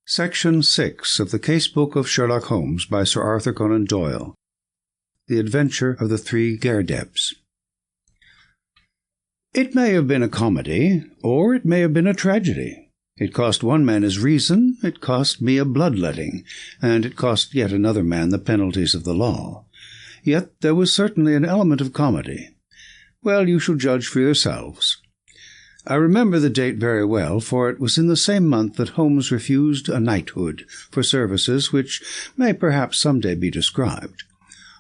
Section 6 of the Casebook of Sherlock Holmes by Sir Arthur Conan Doyle. The Adventure of the Three Garridebs. It may have been a comedy, or it may have been a tragedy. It cost one man his reason, it cost me a bloodletting, and it cost yet another man the penalties of the law. Yet there was certainly an element of comedy. Well, you shall judge for yourselves. I remember the date very well, for it was in the same month that Holmes refused a knighthood for services which may perhaps some day be described.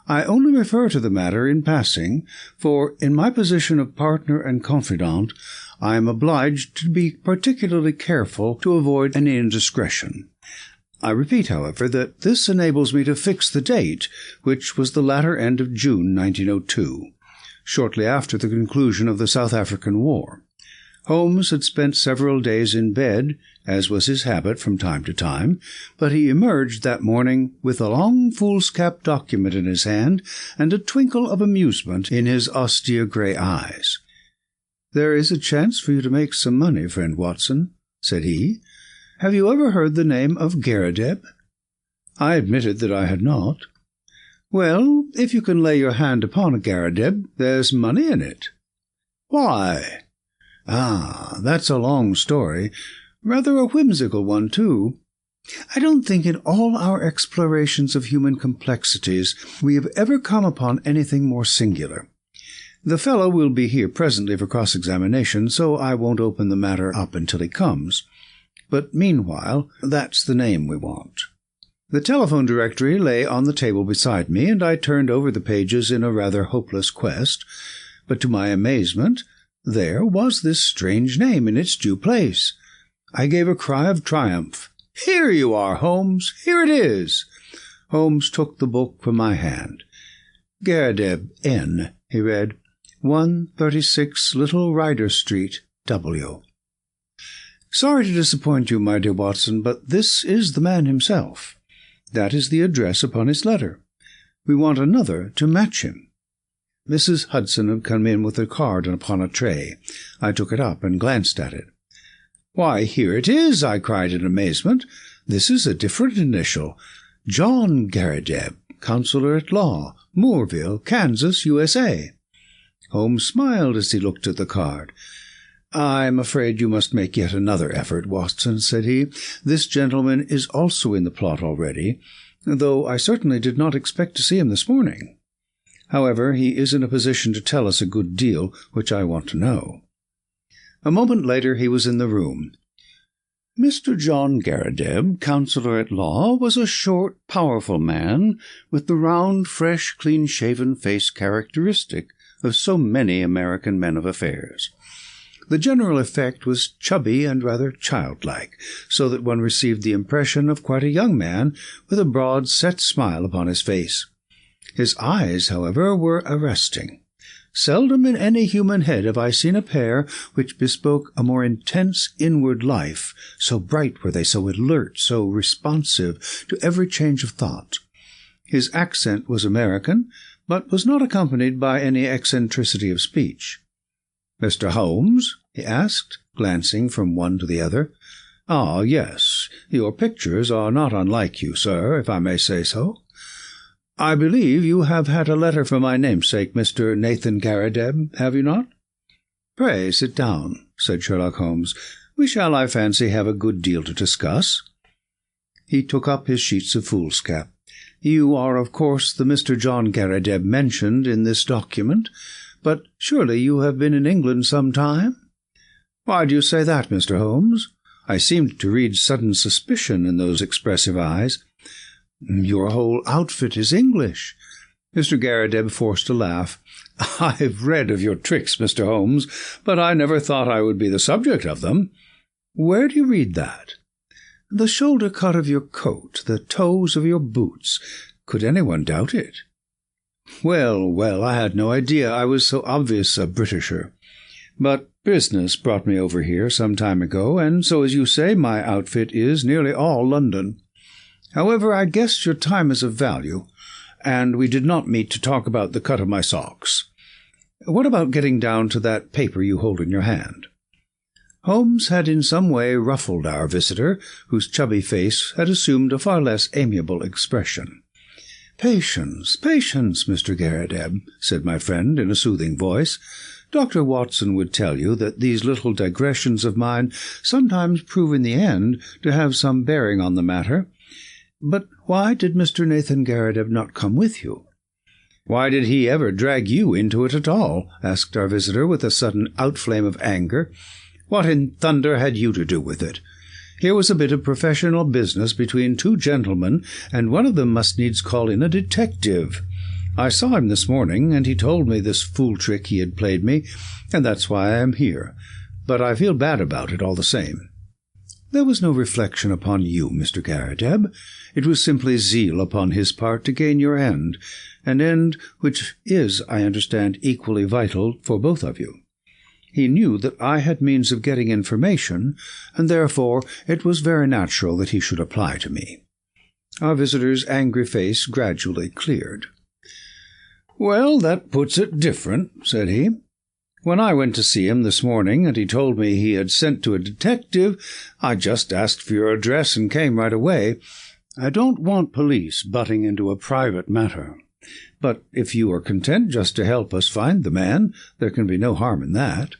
I only refer to the matter in passing, for in my position of partner and confidant, I am obliged to be particularly careful to avoid any indiscretion. I repeat, however, that this enables me to fix the date, which was the latter end of June 1902, shortly after the conclusion of the South African War. Holmes had spent several days in bed, as was his habit from time to time, but he emerged that morning with a long foolscap document in his hand and a twinkle of amusement in his austere grey eyes. "There is a chance for you to make some money, friend Watson," said he. "Have you ever heard the name of Garrideb?" I admitted that I had not. "Well, if you can lay your hand upon a Garrideb, there's money in it." "Why?" "Ah, that's a long story. Rather a whimsical one, too. I don't think in all our explorations of human complexities we have ever come upon anything more singular. The fellow will be here presently for cross-examination, so I won't open the matter up until he comes. But meanwhile, that's the name we want." The telephone directory lay on the table beside me, and I turned over the pages in a rather hopeless quest. But to my amazement, there was this strange name in its due place. I gave a cry of triumph. "Here you are, Holmes! Here it is!" Holmes took the book from my hand. "Garrideb, N," he read. 136 Little Ryder Street, W. "Sorry to disappoint you, my dear Watson, but this is the man himself. That is the address upon his letter. We want another to match him." Mrs. Hudson had come in with a card upon a tray. I took it up and glanced at it. "Why, here it is!" I cried in amazement. "This is a different initial. John Garrideb, Counselor at Law, Moorville, Kansas, USA." Holmes smiled as he looked at the card. "I'm afraid you must make yet another effort, Watson," said he. "This gentleman is also in the plot already, though I certainly did not expect to see him this morning. However, he is in a position to tell us a good deal, which I want to know." A moment later he was in the room. Mr. John Garrideb, Counselor at Law, was a short, powerful man, with the round, fresh, clean-shaven face characteristic of so many American men of affairs. The general effect was chubby and rather childlike, so that one received the impression of quite a young man with a broad, set smile upon his face. His eyes, however, were arresting. Seldom in any human head have I seen a pair which bespoke a more intense inward life, so bright were they, so alert, so responsive to every change of thought. His accent was American, but was not accompanied by any eccentricity of speech. "Mr. Holmes?" he asked, glancing from one to the other. "Ah, yes. Your pictures are not unlike you, sir, if I may say so. I believe you have had a letter from my namesake, Mr. Nathan Garrideb, have you not?" "Pray sit down," said Sherlock Holmes. "We shall, I fancy, have a good deal to discuss." He took up his sheets of foolscap. "You are, of course, the Mr. John Garrideb mentioned in this document, but surely you have been in England some time?" "Why do you say that, Mr. Holmes?" I seemed to read sudden suspicion in those expressive eyes. "Your whole outfit is English." Mr. Garrideb forced a laugh. "I've read of your tricks, Mr. Holmes, but I never thought I would be the subject of them. Where do you read that?" "The shoulder cut of your coat, the toes of your boots. Could anyone doubt it?" Well, I had no idea I was so obvious a Britisher. But business brought me over here some time ago, and so, as you say, my outfit is nearly all London. However, I guess your time is of value, and we did not meet to talk about the cut of my socks. What about getting down to that paper you hold in your hand?" Holmes had in some way ruffled our visitor, whose chubby face had assumed a far less amiable expression. "Patience, patience, Mr. Garrideb," said my friend in a soothing voice. "Dr. Watson would tell you that these little digressions of mine sometimes prove in the end to have some bearing on the matter. But why did Mr. Nathan Garrideb not come with you?" "Why did he ever drag you into it at all?" asked our visitor with a sudden outflame of anger. "What in thunder had you to do with it? Here was a bit of professional business between two gentlemen, and one of them must needs call in a detective. I saw him this morning, and he told me this fool trick he had played me, and that's why I am here. But I feel bad about it all the same." "There was no reflection upon you, Mr. Garrideb. It was simply zeal upon his part to gain your end, an end which is, I understand, equally vital for both of you. He knew that I had means of getting information, and therefore it was very natural that he should apply to me." Our visitor's angry face gradually cleared. "Well, that puts it different," said he. "When I went to see him this morning, and he told me he had sent to a detective, I just asked for your address and came right away. I don't want police butting into a private matter. But if you are content just to help us find the man, there can be no harm in that."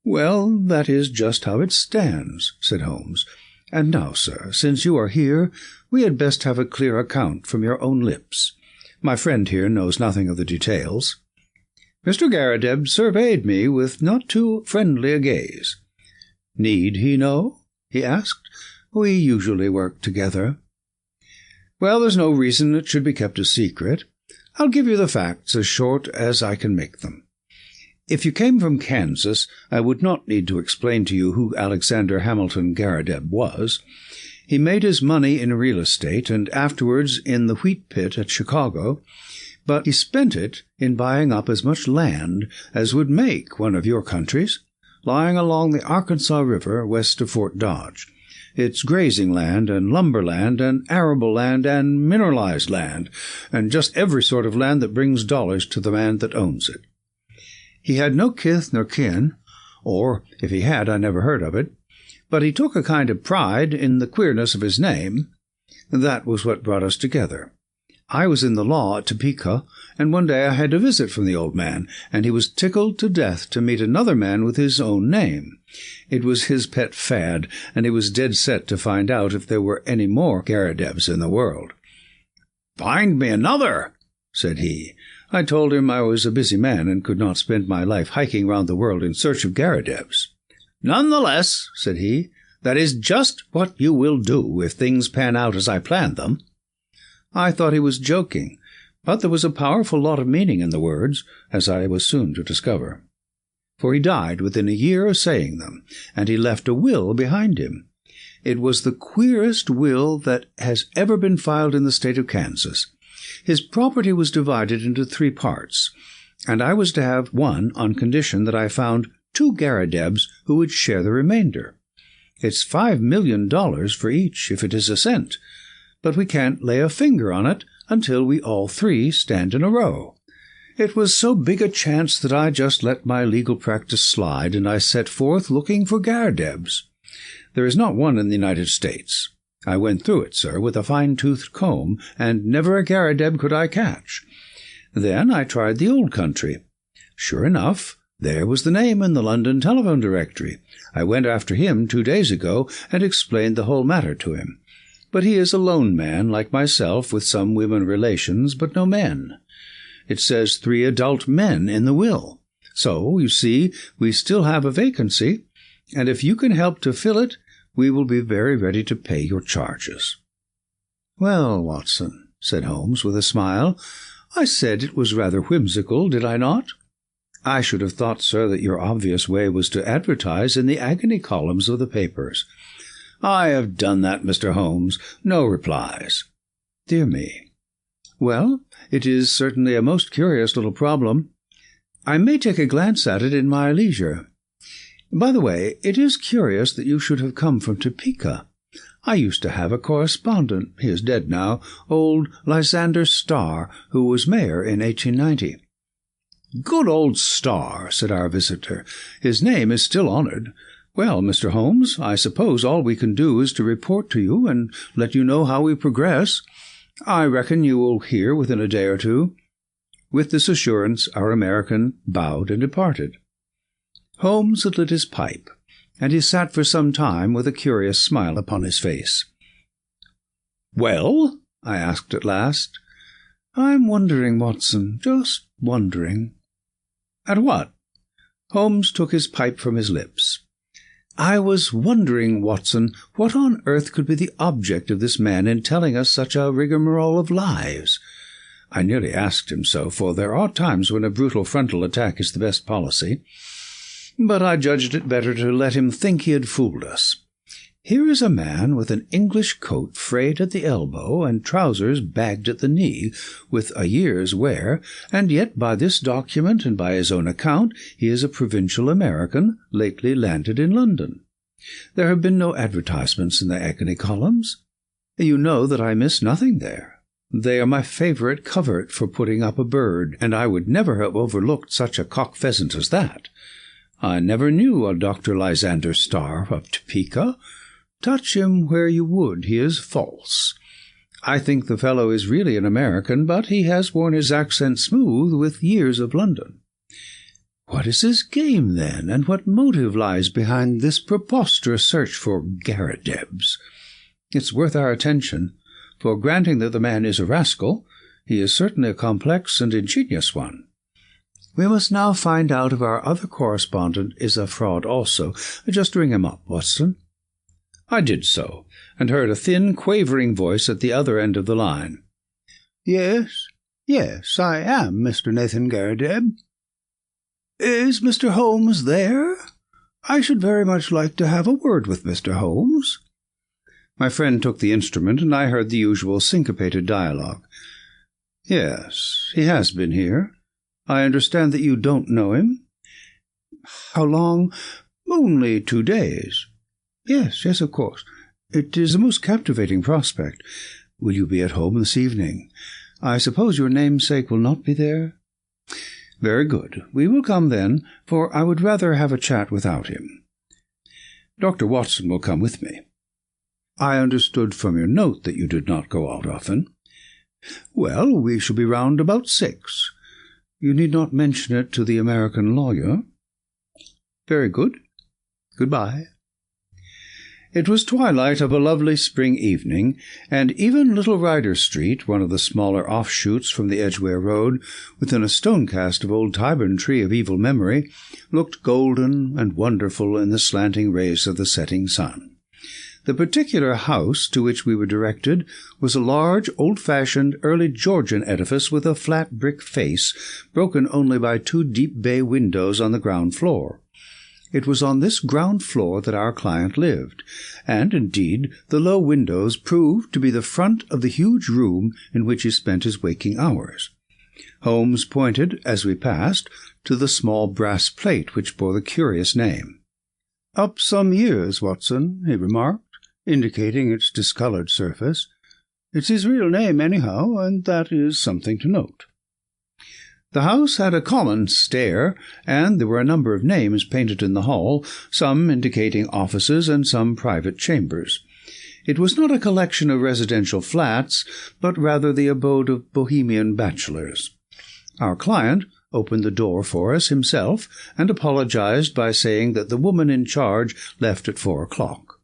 "Well, that is just how it stands," said Holmes. "And now, sir, since you are here, we had best have a clear account from your own lips. My friend here knows nothing of the details." Mr. Garrideb surveyed me with not too friendly a gaze. "Need he know?" he asked. "We usually work together." "Well, there's no reason it should be kept a secret. I'll give you the facts as short as I can make them. If you came from Kansas, I would not need to explain to you who Alexander Hamilton Garrideb was. He made his money in real estate and afterwards in the wheat pit at Chicago, but he spent it in buying up as much land as would make one of your countries, lying along the Arkansas River west of Fort Dodge. It's grazing land and lumber land and arable land and mineralized land, and just every sort of land that brings dollars to the man that owns it. He had no kith nor kin, or, if he had, I never heard of it, but he took a kind of pride in the queerness of his name. That was what brought us together. I was in the law at Topeka, and one day I had a visit from the old man, and he was tickled to death to meet another man with his own name. It was his pet fad, and he was dead set to find out if there were any more Garridebs in the world. "Find me another," said he. I told him I was a busy man and could not spend my life hiking round the world in search of Garridebs. "None the less," said he, "that is just what you will do if things pan out as I planned them." I thought he was joking, but there was a powerful lot of meaning in the words, as I was soon to discover. For he died within a year of saying them, and he left a will behind him. It was the queerest will that has ever been filed in the state of Kansas. His property was divided into 3 parts, and I was to have one on condition that I found 2 Garridebs who would share the remainder. It's $5 million for each, if it is a cent, but we can't lay a finger on it until we all 3 stand in a row. It was so big a chance that I just let my legal practice slide, and I set forth looking for Garridebs. There is not one in the United States. I went through it, sir, with a fine-toothed comb, and never a Garrideb could I catch. Then I tried the old country. Sure enough, there was the name in the London telephone directory. I went after him 2 days ago and explained the whole matter to him. But he is a lone man, like myself, with some women relations, but no men. It says 3 adult men in the will. So, you see, we still have a vacancy, and if you can help to fill it, we will be very ready to pay your charges." "Well, Watson," said Holmes with a smile, "I said it was rather whimsical, did I not? I should have thought, sir, that your obvious way was to advertise in the agony columns of the papers." "I have done that, Mr. Holmes. No replies." "Dear me. Well, it is certainly a most curious little problem. I may take a glance at it in my leisure. By the way, it is curious that you should have come from Topeka. I used to have a correspondent, he is dead now, old Lysander Starr, who was mayor in 1890. "Good old Star," said our visitor. "His name is still honored. Well, Mr. Holmes, I suppose all we can do is to report to you and let you know how we progress. I reckon you will hear within a day or two." With this assurance, our American bowed and departed. Holmes had lit his pipe, and he sat for some time with a curious smile upon his face. "Well?" I asked at last. "I'm wondering, Watson, just wondering." "At what?" Holmes took his pipe from his lips. "I was wondering, Watson, what on earth could be the object of this man in telling us such a rigmarole of lies. I nearly asked him so, for there are times when a brutal frontal attack is the best policy. But I judged it better to let him think he had fooled us. Here is a man with an English coat frayed at the elbow and trousers bagged at the knee, with a year's wear, and yet by this document and by his own account he is a provincial American, lately landed in London. There have been no advertisements in the agony columns. You know that I miss nothing there. They are my favourite covert for putting up a bird, and I would never have overlooked such a cock-pheasant as that. I never knew a Dr. Lysander Starr of Topeka. Touch him where you would, he is false. I think the fellow is really an American, but he has worn his accent smooth with years of London. What is his game, then, and what motive lies behind this preposterous search for Garridebs? It's worth our attention, for granting that the man is a rascal, he is certainly a complex and ingenious one. We must now find out if our other correspondent is a fraud also. Just ring him up, Watson." I did so, and heard a thin, quavering voice at the other end of the line. Yes, I am Mr. Nathan Garrideb." "Is Mr. Holmes there? I should very much like to have a word with Mr. Holmes." My friend took the instrument, and I heard the usual syncopated dialogue. "Yes, he has been here. I understand that you don't know him?" "How long?" "Only 2 days." Yes, of course. It is a most captivating prospect. Will you be at home this evening? I suppose your namesake will not be there?" "Very good. We will come then, for I would rather have a chat without him. Dr. Watson will come with me." "I understood from your note that you did not go out often." "Well, we shall be round about 6. You need not mention it to the American lawyer." "Very good. Good-bye." It was twilight of a lovely spring evening, and even Little Ryder Street, one of the smaller offshoots from the Edgware Road, within a stone-cast of old Tyburn Tree of evil memory, looked golden and wonderful in the slanting rays of the setting sun. The particular house to which we were directed was a large, old-fashioned, early Georgian edifice with a flat brick face, broken only by 2 deep bay windows on the ground floor. It was on this ground floor that our client lived, and, indeed, the low windows proved to be the front of the huge room in which he spent his waking hours. Holmes pointed, as we passed, to the small brass plate which bore the curious name. "Up some years, Watson," he remarked, indicating its discoloured surface. "It's his real name, anyhow, and that is something to note." The house had a common stair, and there were a number of names painted in the hall, some indicating offices and some private chambers. It was not a collection of residential flats, but rather the abode of bohemian bachelors. Our client opened the door for us himself, and apologized by saying that the woman in charge left at 4 o'clock.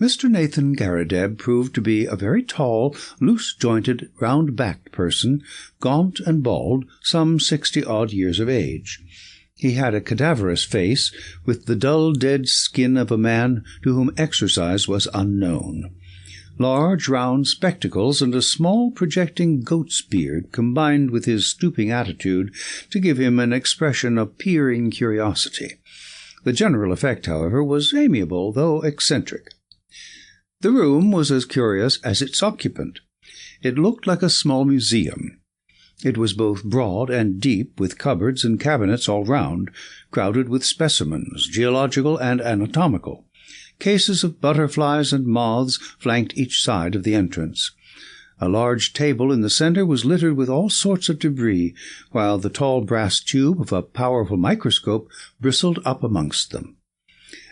Mr. Nathan Garrideb proved to be a very tall, loose-jointed, round-backed person, gaunt and bald, some 60-odd years of age. He had a cadaverous face, with the dull, dead skin of a man to whom exercise was unknown. Large, round spectacles and a small, projecting goat's beard combined with his stooping attitude to give him an expression of peering curiosity. The general effect, however, was amiable, though eccentric. The room was as curious as its occupant. It looked like a small museum. It was both broad and deep, with cupboards and cabinets all round, crowded with specimens, geological and anatomical. Cases of butterflies and moths flanked each side of the entrance. A large table in the center was littered with all sorts of debris, while the tall brass tube of a powerful microscope bristled up amongst them.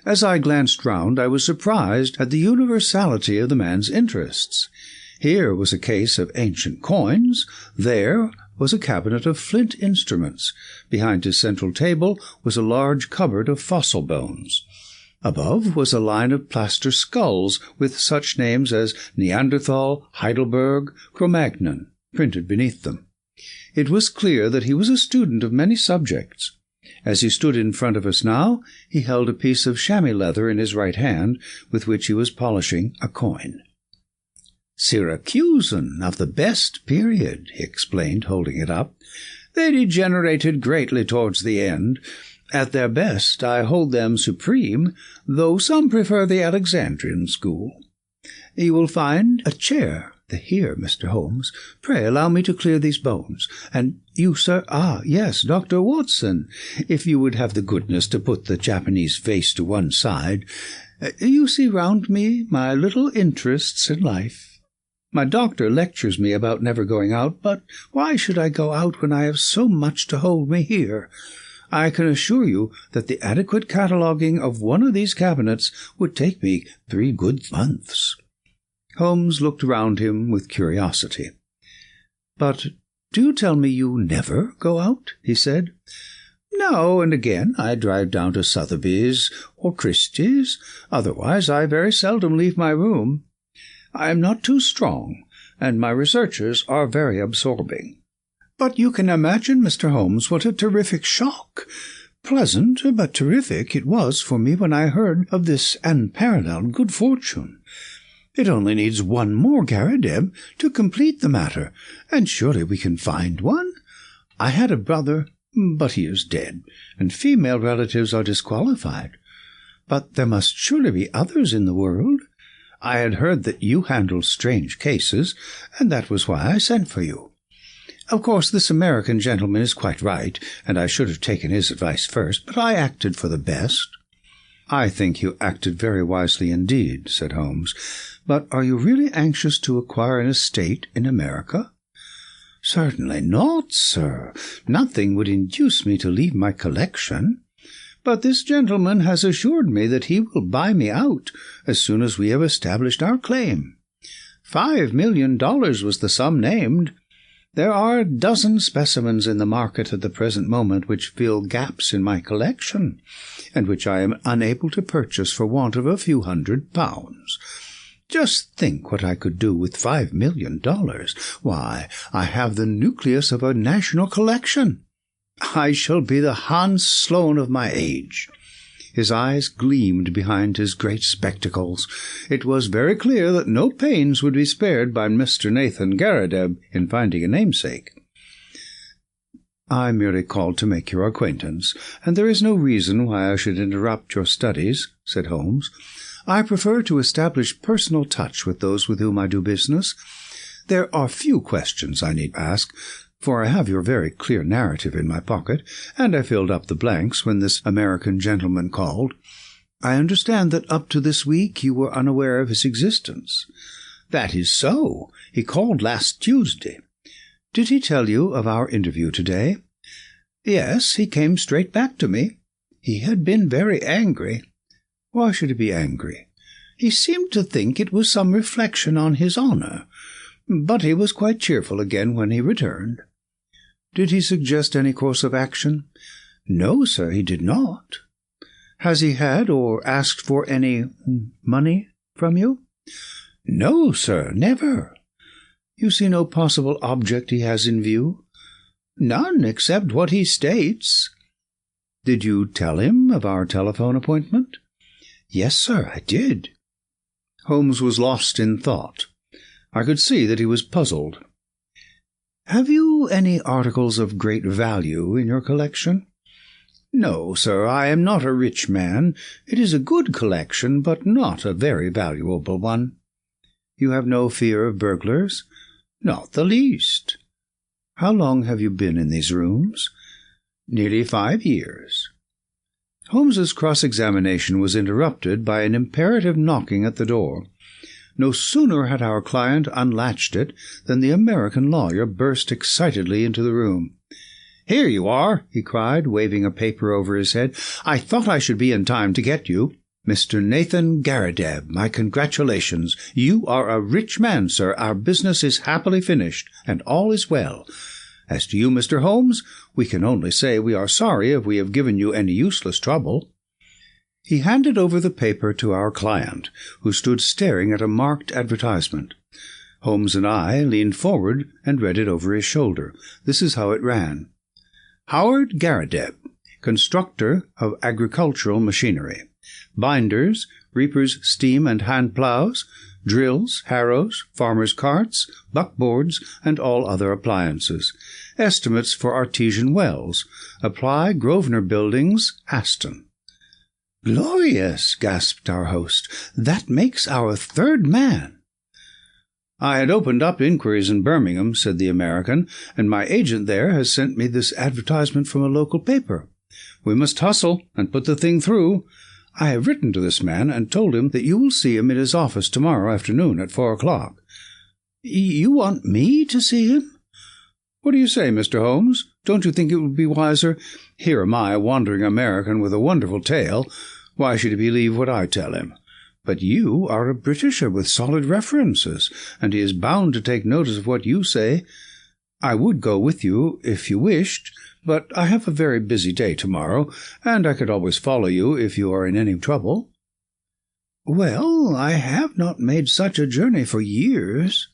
As I glanced round, I was surprised at the universality of the man's interests. Here was a case of ancient coins, there was a cabinet of flint instruments. Behind his central table was a large cupboard of fossil bones. Above was a line of plaster skulls with such names as Neanderthal, Heidelberg, Cro-Magnon printed beneath them. It was clear that he was a student of many subjects. As he stood in front of us now, he held a piece of chamois leather in his right hand, with which he was polishing a coin. "Syracusan, of the best period," he explained, holding it up. "They degenerated greatly towards the end. At their best, I hold them supreme, though some prefer the Alexandrian school. You will find a chair here, Mr. Holmes. Pray allow me to clear these bones. And you, sir? Ah, yes, Dr. Watson, if you would have the goodness to put the Japanese vase to one side. You see round me my little interests in life. My doctor lectures me about never going out, but why should I go out when I have so much to hold me here? I can assure you that the adequate cataloguing of one of these cabinets would take me 3 good months." Holmes looked round him with curiosity. "But do you tell me you never go out?" he said. "Now and again I drive down to Sotheby's or Christie's. Otherwise I very seldom leave my room. I am not too strong, and my researches are very absorbing. But you can imagine, Mr. Holmes, what a terrific shock, pleasant but terrific, it was for me when I heard of this unparalleled good fortune. It only needs one more Garrideb to complete the matter, and surely we can find one. I had a brother, but he is dead, and female relatives are disqualified. But there must surely be others in the world. I had heard that you handled strange cases, and that was why I sent for you. Of course, this American gentleman is quite right, and I should have taken his advice first, but I acted for the best." "I think you acted very wisely indeed," said Holmes. "But are you really anxious to acquire an estate in America?" "Certainly not, sir. Nothing would induce me to leave my collection. But this gentleman has assured me that he will buy me out as soon as we have established our claim. $5 million was the sum named. There are a dozen specimens in the market at the present moment which fill gaps in my collection, and which I am unable to purchase for want of a few £100. Just think what I could do with $5 million. Why, I have the nucleus of a national collection. I shall be the Hans Sloane of my age." His eyes gleamed behind his great spectacles. It was very clear that no pains would be spared by Mr. Nathan Garrideb in finding a namesake. "I merely called to make your acquaintance, and there is no reason why I should interrupt your studies," said Holmes. "I prefer to establish personal touch with those with whom I do business. There are few questions I need ask, for I have your very clear narrative in my pocket, and I filled up the blanks when this American gentleman called. I understand that up to this week you were unaware of his existence." "That is so. He called last Tuesday." "Did he tell you of our interview today?" "Yes, he came straight back to me. He had been very angry." "Why should he be angry?" "He seemed to think it was some reflection on his honor. But he was quite cheerful again when he returned." "Did he suggest any course of action?" "No, sir, he did not." "Has he had or asked for any money from you?" "No, sir, never." "You see no possible object he has in view?" "None, except what he states." "Did you tell him of our telephone appointment?" "Yes, sir, I did." Holmes was lost in thought. I could see that he was puzzled. "Have you any articles of great value in your collection?" "No, sir, I am not a rich man. It is a good collection, but not a very valuable one." "You have no fear of burglars?" "Not the least." "How long have you been in these rooms?" "Nearly 5 years." Holmes's cross-examination was interrupted by an imperative knocking at the door. No sooner had our client unlatched it than the American lawyer burst excitedly into the room. "Here you are," he cried, waving a paper over his head. "I thought I should be in time to get you. Mr. Nathan Garrideb, my congratulations. You are a rich man, sir. Our business is happily finished, and all is well. As to you, Mr. Holmes, we can only say we are sorry if we have given you any useless trouble." He handed over the paper to our client, who stood staring at a marked advertisement. Holmes and I leaned forward and read it over his shoulder. This is how it ran. Howard Garrideb, constructor of agricultural machinery. Binders, reapers' steam and hand plows, drills, harrows, farmers' carts, buckboards, and all other appliances. Estimates for artesian wells. Apply Grosvenor Buildings, Aston. "Glorious!" gasped our host. "That makes our third man." "I had opened up inquiries in Birmingham," said the American, "and my agent there has sent me this advertisement from a local paper. We must hustle and put the thing through. I have written to this man and told him that you will see him in his office tomorrow afternoon at 4 o'clock. "You want me to see him?" "What do you say, Mr. Holmes? Don't you think it would be wiser? Here am I, a wandering American with a wonderful tale. Why should he believe what I tell him? But you are a Britisher with solid references, and he is bound to take notice of what you say. I would go with you if you wished, but I have a very busy day tomorrow, and I could always follow you if you are in any trouble." "Well, I have not made such a journey for years."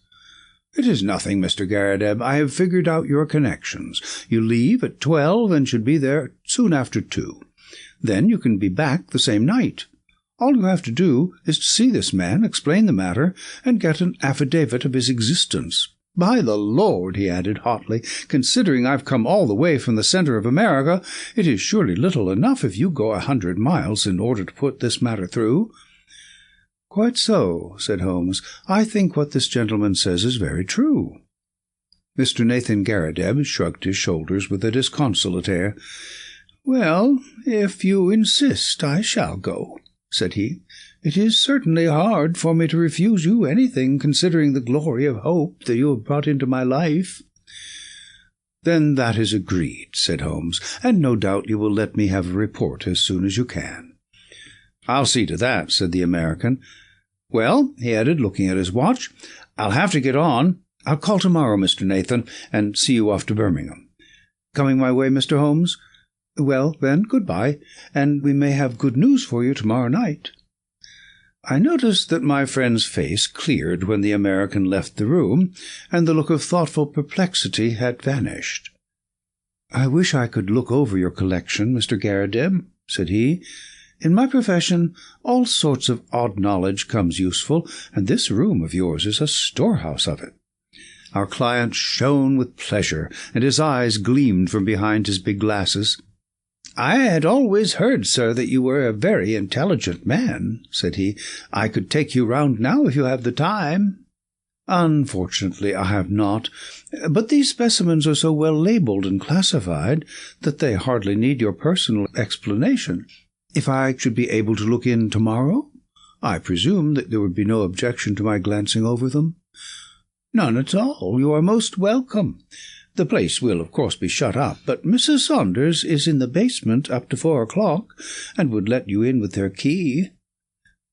"It is nothing, Mr. Garrideb. I have figured out your connections. You leave at 12 and should be there soon after 2. Then you can be back the same night. All you have to do is to see this man, explain the matter, and get an affidavit of his existence. By the Lord," he added hotly, "considering I've come all the way from the centre of America, it is surely little enough if you go 100 miles in order to put this matter through." "Quite so," said Holmes. "I think what this gentleman says is very true." Mr. Nathan Garrideb shrugged his shoulders with a disconsolate air. "Well, if you insist, I shall go," said he. "It is certainly hard for me to refuse you anything, considering the glory of hope that you have brought into my life." "Then that is agreed," said Holmes, "and no doubt you will let me have a report as soon as you can." "I'll see to that," said the American. "Well," he added, looking at his watch, "I'll have to get on. I'll call tomorrow, Mr. Nathan, and see you off to Birmingham. Coming my way, Mr. Holmes? Well, then, good-bye, and we may have good news for you tomorrow night." I noticed that my friend's face cleared when the American left the room, and the look of thoughtful perplexity had vanished. "I wish I could look over your collection, Mr. Garrideb," said he. "In my profession, all sorts of odd knowledge comes useful, and this room of yours is a storehouse of it." Our client shone with pleasure, and his eyes gleamed from behind his big glasses. "I had always heard, sir, that you were a very intelligent man," said he. "I could take you round now if you have the time." "Unfortunately, I have not, but these specimens are so well labelled and classified that they hardly need your personal explanation. If I should be able to look in tomorrow, I presume that there would be no objection to my glancing over them." "None at all. You are most welcome. The place will, of course, be shut up, but Mrs. Saunders is in the basement up to 4 o'clock, and would let you in with her key."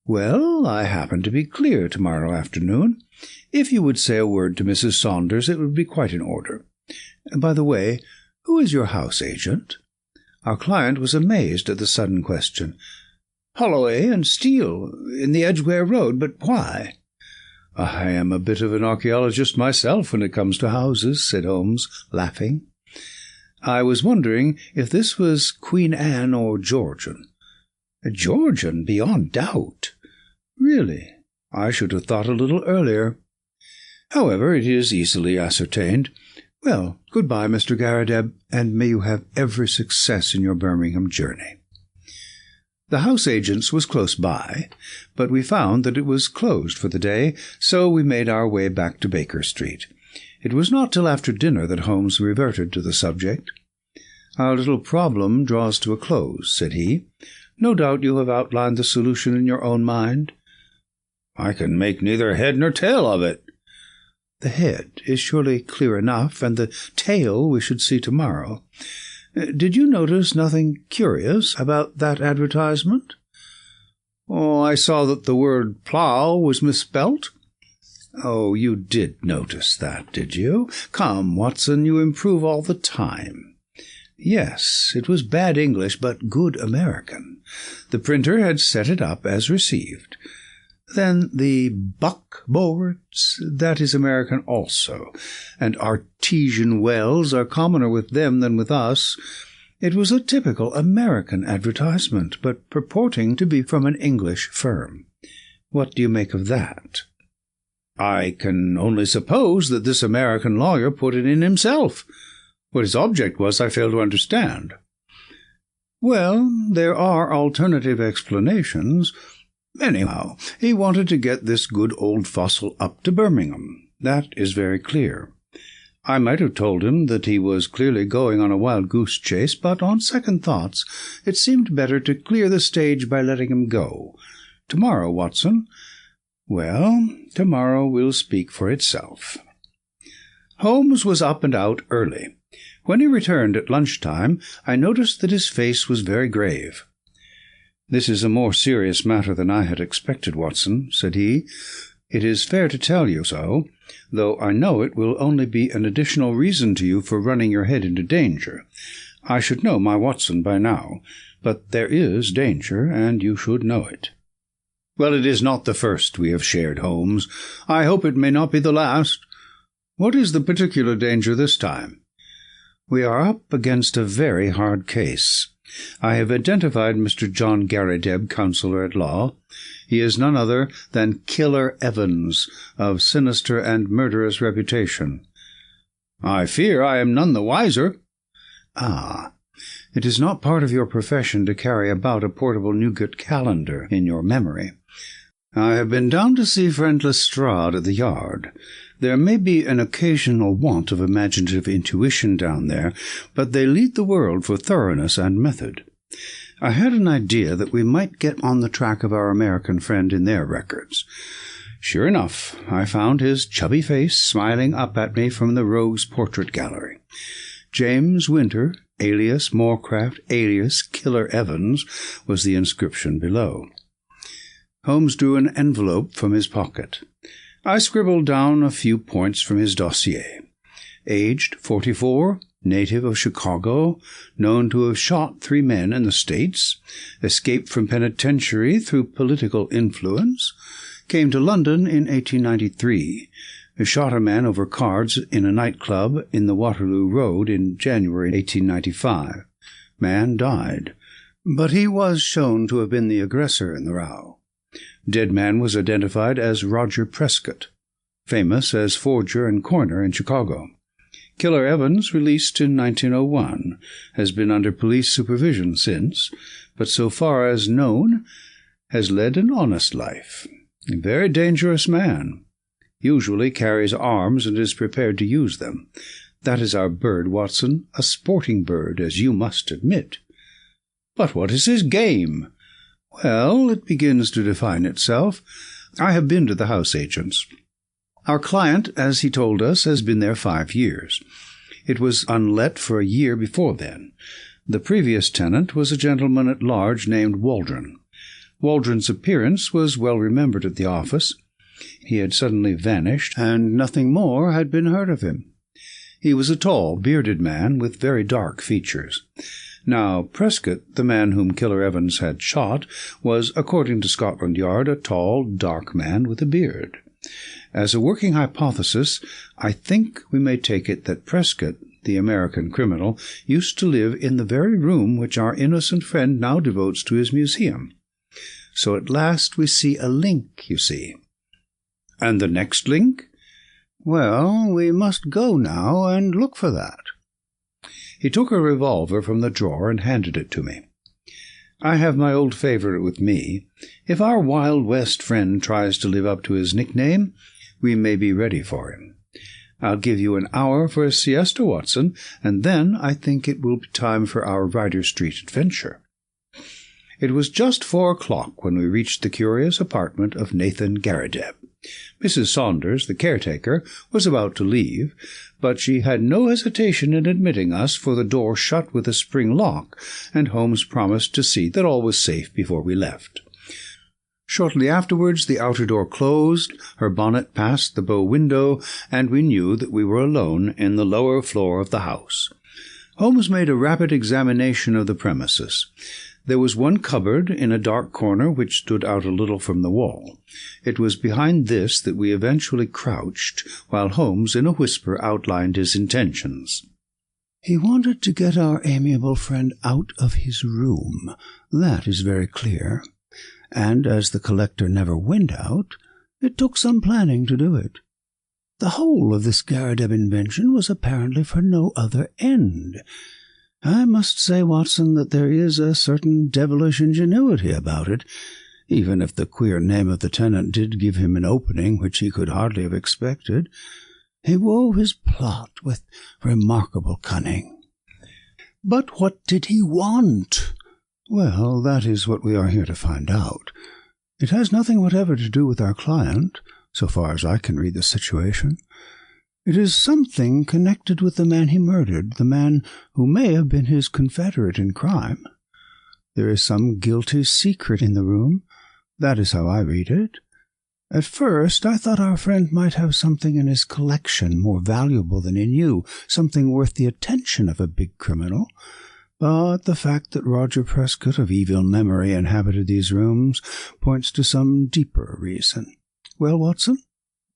"Well, I happen to be clear tomorrow afternoon. If you would say a word to Mrs. Saunders, it would be quite in order. By the way, who is your house agent?" Our client was amazed at the sudden question. "Holloway and Steele, in the Edgware Road, but why?" "I am a bit of an archaeologist myself when it comes to houses," said Holmes, laughing. "I was wondering if this was Queen Anne or Georgian." "Georgian, beyond doubt." "Really? I should have thought a little earlier. However, it is easily ascertained. Well, good-bye, Mr. Garrideb, and may you have every success in your Birmingham journey." The house agent's was close by, but we found that it was closed for the day, so we made our way back to Baker Street. It was not till after dinner that Holmes reverted to the subject. "Our little problem draws to a close," said he. "No doubt you have outlined the solution in your own mind." I can make neither head nor tail of it." "The head is surely clear enough, and the tail we should see tomorrow. Did you notice nothing curious about that advertisement?" "Oh, I saw that the word plough was misspelt." "Oh, you did notice that, did you? Come, Watson, you improve all the time." Yes, it was bad English, but good American. The printer had set it up as received. Then the buckboards, that is American also, and artesian wells are commoner with them than with us. It was a typical American advertisement, but purporting to be from an English firm. What do you make of that?" "I can only suppose that this American lawyer put it in himself. What his object was, I fail to understand." "Well, there are alternative explanations. Anyhow, he wanted to get this good old fossil up to Birmingham. That is very clear. I might have told him that he was clearly going on a wild-goose chase, but on second thoughts it seemed better to clear the stage by letting him go. Tomorrow, Watson. Well, tomorrow will speak for itself." Holmes was up and out early. When he returned at lunchtime, I noticed that his face was very grave. "This is a more serious matter than I had expected, Watson," said he. "It is fair to tell you so, though I know it will only be an additional reason to you for running your head into danger. I should know my Watson by now, but there is danger, and you should know it." "Well, it is not the first we have shared, Holmes. I hope it may not be the last. What is the particular danger this time?" "We are up against a very hard case. I have identified Mr. John Garridebs, counsellor at law. He is none other than Killer Evans, of sinister and murderous reputation." "I fear I am none the wiser." "Ah, it is not part of your profession to carry about a portable Newgate calendar in your memory. I have been down to see friend Lestrade at the Yard. There may be an occasional want of imaginative intuition down there, but they lead the world for thoroughness and method. I had an idea that we might get on the track of our American friend in their records. Sure enough, I found his chubby face smiling up at me from the Rogues' Portrait Gallery. James Winter, alias Moorcraft, alias Killer Evans, was the inscription below. Holmes drew an envelope from his pocket. I scribbled down a few points from his dossier. Aged 44, native of Chicago, known to have shot 3 men in the States, escaped from penitentiary through political influence, came to London in 1893, shot a man over cards in a nightclub in the Waterloo Road in January 1895. Man died, but he was shown to have been the aggressor in the row. Dead man was identified as Roger Prescott, famous as forger and coiner in Chicago. Killer Evans, released in 1901, has been under police supervision since, but so far as known, has led an honest life. A very dangerous man. Usually carries arms and is prepared to use them. That is our bird, Watson, a sporting bird, as you must admit." "But what is his game?" "Well, it begins to define itself. I have been to the house agents. Our client, as he told us, has been there 5 years. It was unlet for a year before then. The previous tenant was a gentleman at large named Waldron. Waldron's appearance was well remembered at the office. He had suddenly vanished, and nothing more had been heard of him. He was a tall, bearded man with very dark features. Now, Prescott, the man whom Killer Evans had shot, was, according to Scotland Yard, a tall, dark man with a beard. As a working hypothesis, I think we may take it that Prescott, the American criminal, used to live in the very room which our innocent friend now devotes to his museum. So at last we see a link, you see." "And the next link?" "Well, we must go now and look for that." He took a revolver from the drawer and handed it to me. "I have my old favourite with me. If our Wild West friend tries to live up to his nickname, we may be ready for him. I'll give you an hour for a siesta, Watson, and then I think it will be time for our Ryder Street adventure." It was just 4 o'clock when we reached the curious apartment of Nathan Garrideb. Mrs. Saunders, the caretaker, was about to leave, but she had no hesitation in admitting us, for the door shut with a spring lock, and Holmes promised to see that all was safe before we left. Shortly afterwards the outer door closed, her bonnet passed the bow window, and we knew that we were alone in the lower floor of the house. Holmes made a rapid examination of the premises. There was one cupboard in a dark corner which stood out a little from the wall. It was behind this that we eventually crouched, while Holmes in a whisper outlined his intentions. "He wanted to get our amiable friend out of his room. That is very clear. And as the collector never went out, it took some planning to do it. The whole of this Garrideb invention was apparently for no other end. I must say, Watson, that there is a certain devilish ingenuity about it, even if the queer name of the tenant did give him an opening which he could hardly have expected. He wove his plot with remarkable cunning." "But what did he want?" "Well, that is what we are here to find out. It has nothing whatever to do with our client, so far as I can read the situation. It is something connected with the man he murdered, the man who may have been his confederate in crime. There is some guilty secret in the room. That is how I read it. At first I thought our friend might have something in his collection more valuable than he knew, something worth the attention of a big criminal. But the fact that Roger Prescott of evil memory inhabited these rooms points to some deeper reason. Well, Watson,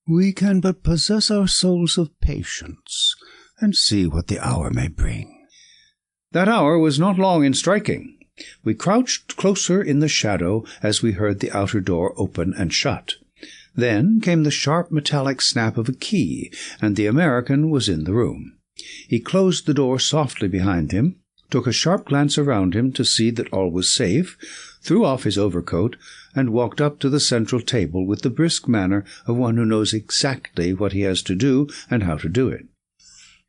we can but possess our souls of patience and see what the hour may bring." That hour was not long in striking. We crouched closer in the shadow as we heard the outer door open and shut. Then came the sharp metallic snap of a key, and the American was in the room. He closed the door softly behind him, took a sharp glance around him to see that all was safe, threw off his overcoat, and walked up to the central table with the brisk manner of one who knows exactly what he has to do and how to do it.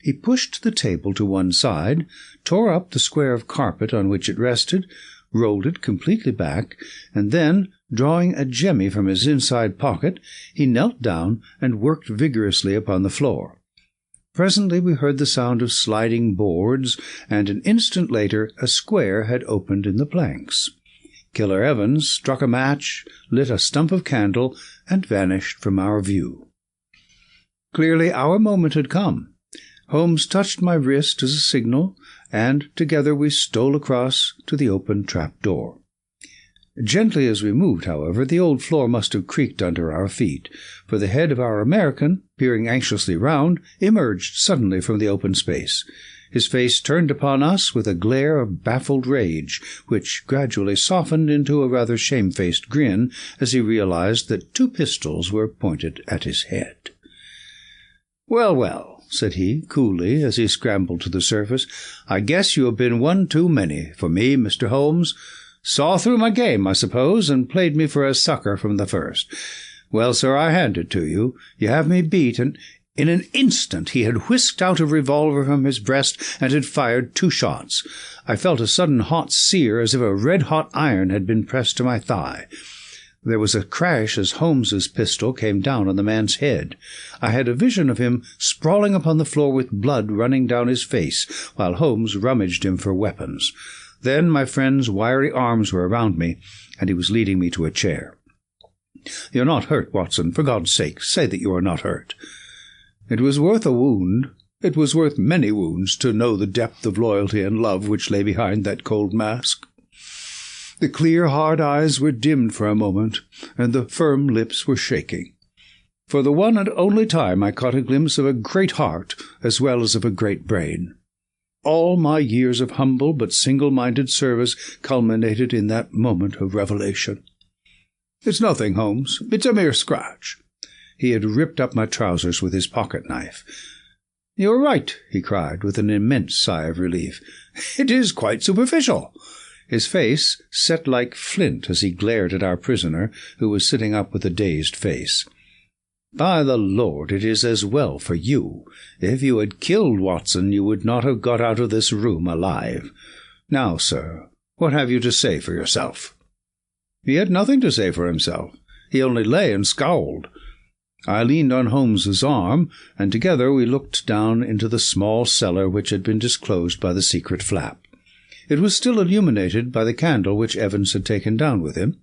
He pushed the table to one side, tore up the square of carpet on which it rested, rolled it completely back, and then, drawing a jemmy from his inside pocket, he knelt down and worked vigorously upon the floor. Presently we heard the sound of sliding boards, and an instant later a square had opened in the planks. Killer Evans struck a match, lit a stump of candle, and vanished from our view. Clearly our moment had come. Holmes touched my wrist as a signal, and together we stole across to the open trap-door. Gently as we moved, however, the old floor must have creaked under our feet, for the head of our American, peering anxiously round, emerged suddenly from the open space. His face turned upon us with a glare of baffled rage, which gradually softened into a rather shamefaced grin as he realized that 2 pistols were pointed at his head. "Well, well," said he, coolly, as he scrambled to the surface, "I guess you have been one too many for me, Mr. Holmes. Saw through my game, I suppose, and played me for a sucker from the first. Well, sir, I hand it to you. You have me beat, and in an instant he had whisked out a revolver from his breast and had fired 2 shots. I felt a sudden hot sear, as if a red-hot iron had been pressed to my thigh. There was a crash as Holmes's pistol came down on the man's head. I had a vision of him sprawling upon the floor with blood running down his face, while Holmes rummaged him for weapons. Then my friend's wiry arms were around me, and he was leading me to a chair. "You're not hurt, Watson. For God's sake, say that you are not hurt." It was worth a wound. It was worth many wounds to know the depth of loyalty and love which lay behind that cold mask. The clear, hard eyes were dimmed for a moment, and the firm lips were shaking. For the one and only time I caught a glimpse of a great heart as well as of a great brain. All my years of humble but single-minded service culminated in that moment of revelation. "It's nothing, Holmes. It's a mere scratch." He had ripped up my trousers with his pocket-knife. "You are right," he cried, with an immense sigh of relief. "It is quite superficial." His face set like flint as he glared at our prisoner, who was sitting up with a dazed face. "By the Lord, it is as well for you. If you had killed Watson, you would not have got out of this room alive. Now, sir, What have you to say for yourself?" He had nothing to say for himself. He only lay and scowled. I leaned on Holmes's arm, and together we looked down into the small cellar which had been disclosed by the secret flap. It was still illuminated by the candle which Evans had taken down with him.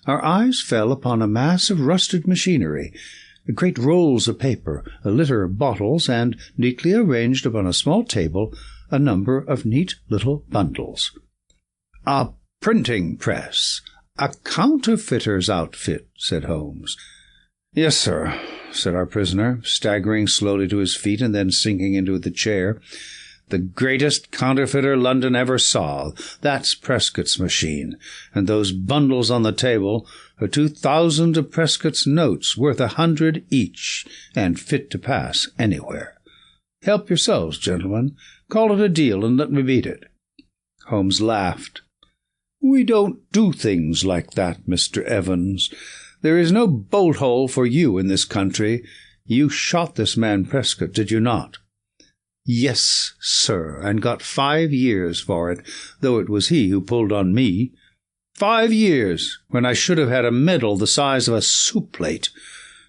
Our eyes fell upon a mass of rusted machinery, great rolls of paper, a litter of bottles, and, neatly arranged upon a small table, a number of neat little bundles. "A printing press, a counterfeiter's outfit," said Holmes. "Yes, sir," said our prisoner, staggering slowly to his feet and then sinking into the chair. "The greatest counterfeiter London ever saw. That's Prescott's machine, and those bundles on the table are 2,000 of Prescott's notes, worth 100 each, and fit to pass anywhere. Help yourselves, gentlemen. Call it a deal, and let me beat it." Holmes laughed. "We don't do things like that, Mr. Evans. There is no bolt-hole for you in this country. You shot this man Prescott, did you not?" "Yes, sir, and got 5 years for it, though it was he who pulled on me. 5 years, when I should have had a medal the size of a soup plate.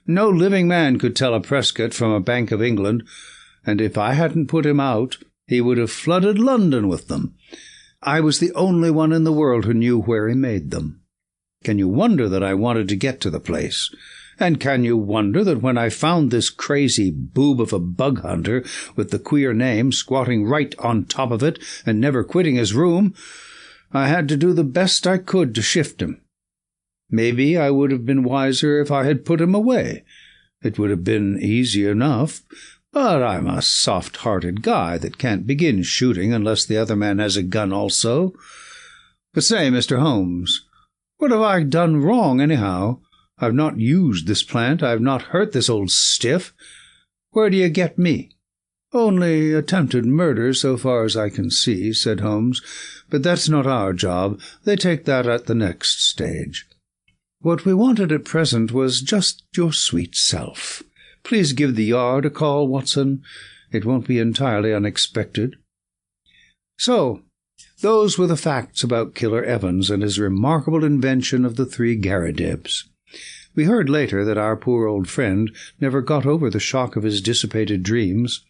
No living man could tell a Prescott from a Bank of England, and if I hadn't put him out, he would have flooded London with them. I was the only one in the world who knew where he made them. Can you wonder that I wanted to get to the place? And can you wonder that when I found this crazy boob of a bug hunter with the queer name squatting right on top of it and never quitting his room, I had to do the best I could to shift him? Maybe I would have been wiser if I had put him away. It would have been easy enough, but I'm a soft-hearted guy that can't begin shooting unless the other man has a gun also. But say, Mr. Holmes, what have I done wrong, anyhow? I've not used this plant. I've not hurt this old stiff. Where do you get me?" "Only attempted murder, so far as I can see," said Holmes. "But that's not our job. They take that at the next stage. What we wanted at present was just your sweet self. Please give the Yard a call, Watson. It won't be entirely unexpected." So, those were the facts about Killer Evans and his remarkable invention of the 3 Garridebs. We heard later that our poor old friend never got over the shock of his dissipated dreams.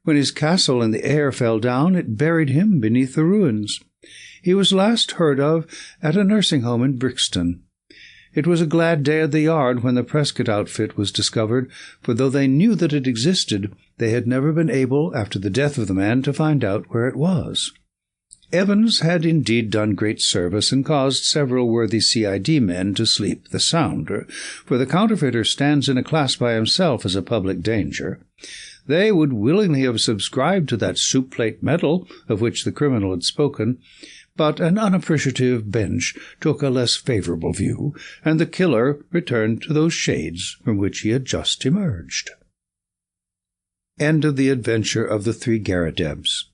When his castle in the air fell down, it buried him beneath the ruins. He was last heard of at a nursing home in Brixton. It was a glad day at the Yard when the Prescott outfit was discovered, for though they knew that it existed, they had never been able, after the death of the man, to find out where it was. Evans had indeed done great service and caused several worthy C.I.D. men to sleep the sounder, for the counterfeiter stands in a class by himself as a public danger. They would willingly have subscribed to that soup-plate medal of which the criminal had spoken, but an unappreciative bench took a less favourable view, and the killer returned to those shades from which he had just emerged. End of the adventure of the 3 Garridebs.